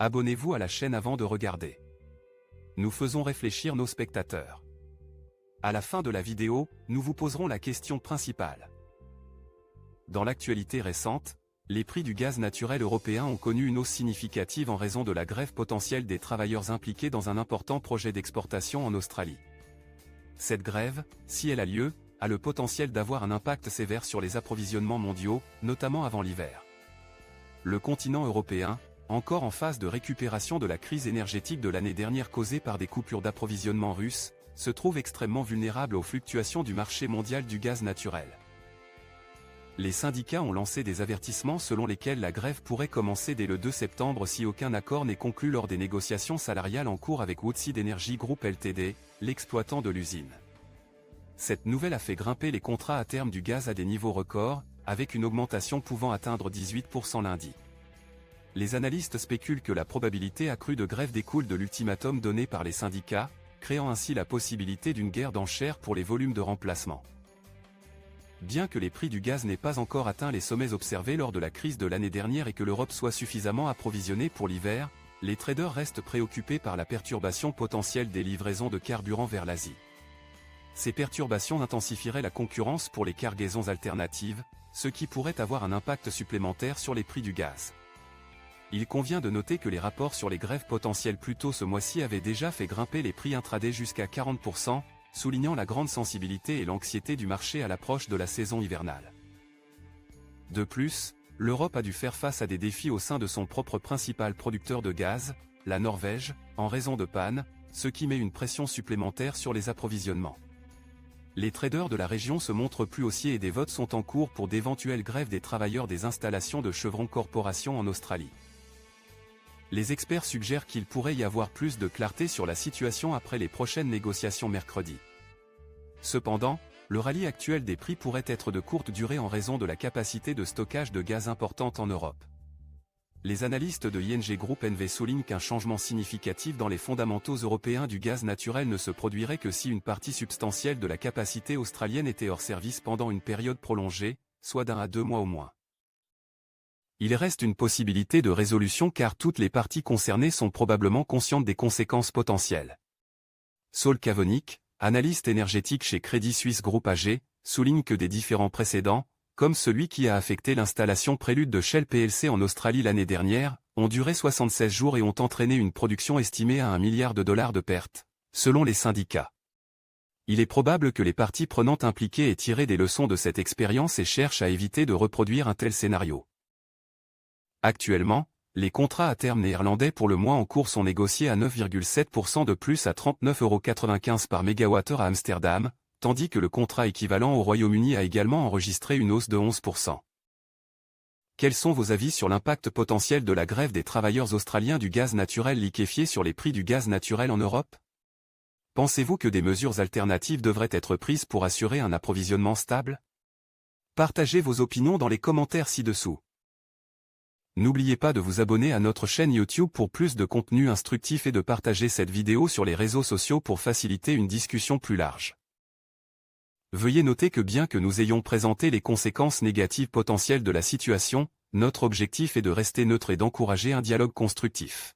Abonnez-vous à la chaîne avant de regarder. Nous faisons réfléchir nos spectateurs. À la fin de la vidéo, nous vous poserons la question principale. Dans l'actualité récente, les prix du gaz naturel européen ont connu une hausse significative en raison de la grève potentielle des travailleurs impliqués dans un important projet d'exportation en Australie. Cette grève, si elle a lieu, a le potentiel d'avoir un impact sévère sur les approvisionnements mondiaux, notamment avant l'hiver. Le continent européen, encore en phase de récupération de la crise énergétique de l'année dernière causée par des coupures d'approvisionnement russes, se trouve extrêmement vulnérable aux fluctuations du marché mondial du gaz naturel. Les syndicats ont lancé des avertissements selon lesquels la grève pourrait commencer dès le 2 septembre si aucun accord n'est conclu lors des négociations salariales en cours avec Woodside Energy Group Ltd, l'exploitant de l'usine. Cette nouvelle a fait grimper les contrats à terme du gaz à des niveaux records, avec une augmentation pouvant atteindre 18% lundi. Les analystes spéculent que la probabilité accrue de grève découle de l'ultimatum donné par les syndicats, créant ainsi la possibilité d'une guerre d'enchères pour les volumes de remplacement. Bien que les prix du gaz n'aient pas encore atteint les sommets observés lors de la crise de l'année dernière et que l'Europe soit suffisamment approvisionnée pour l'hiver, les traders restent préoccupés par la perturbation potentielle des livraisons de carburant vers l'Asie. Ces perturbations intensifieraient la concurrence pour les cargaisons alternatives, ce qui pourrait avoir un impact supplémentaire sur les prix du gaz. Il convient de noter que les rapports sur les grèves potentielles plus tôt ce mois-ci avaient déjà fait grimper les prix intraday jusqu'à 40%, soulignant la grande sensibilité et l'anxiété du marché à l'approche de la saison hivernale. De plus, l'Europe a dû faire face à des défis au sein de son propre principal producteur de gaz, la Norvège, en raison de pannes, ce qui met une pression supplémentaire sur les approvisionnements. Les traders de la région se montrent plus haussiers et des votes sont en cours pour d'éventuelles grèves des travailleurs des installations de Chevron Corporation en Australie. Les experts suggèrent qu'il pourrait y avoir plus de clarté sur la situation après les prochaines négociations mercredi. Cependant, le rallye actuel des prix pourrait être de courte durée en raison de la capacité de stockage de gaz importante en Europe. Les analystes de ING Group NV soulignent qu'un changement significatif dans les fondamentaux européens du gaz naturel ne se produirait que si une partie substantielle de la capacité australienne était hors service pendant une période prolongée, soit d'1 à 2 mois au moins. Il reste une possibilité de résolution car toutes les parties concernées sont probablement conscientes des conséquences potentielles. Saul Kavonic, analyste énergétique chez Credit Suisse Group AG, souligne que des différents précédents, comme celui qui a affecté l'installation Prélude de Shell plc en Australie l'année dernière, ont duré 76 jours et ont entraîné une production estimée à $1 milliard de pertes, selon les syndicats. Il est probable que les parties prenantes impliquées aient tiré des leçons de cette expérience et cherchent à éviter de reproduire un tel scénario. Actuellement, les contrats à terme néerlandais pour le mois en cours sont négociés à 9,7% de plus à 39,95 € par mégawattheure à Amsterdam, tandis que le contrat équivalent au Royaume-Uni a également enregistré une hausse de 11%. Quels sont vos avis sur l'impact potentiel de la grève des travailleurs australiens du gaz naturel liquéfié sur les prix du gaz naturel en Europe? Pensez-vous que des mesures alternatives devraient être prises pour assurer un approvisionnement stable? Partagez vos opinions dans les commentaires ci-dessous. N'oubliez pas de vous abonner à notre chaîne YouTube pour plus de contenu instructif et de partager cette vidéo sur les réseaux sociaux pour faciliter une discussion plus large. Veuillez noter que bien que nous ayons présenté les conséquences négatives potentielles de la situation, notre objectif est de rester neutre et d'encourager un dialogue constructif.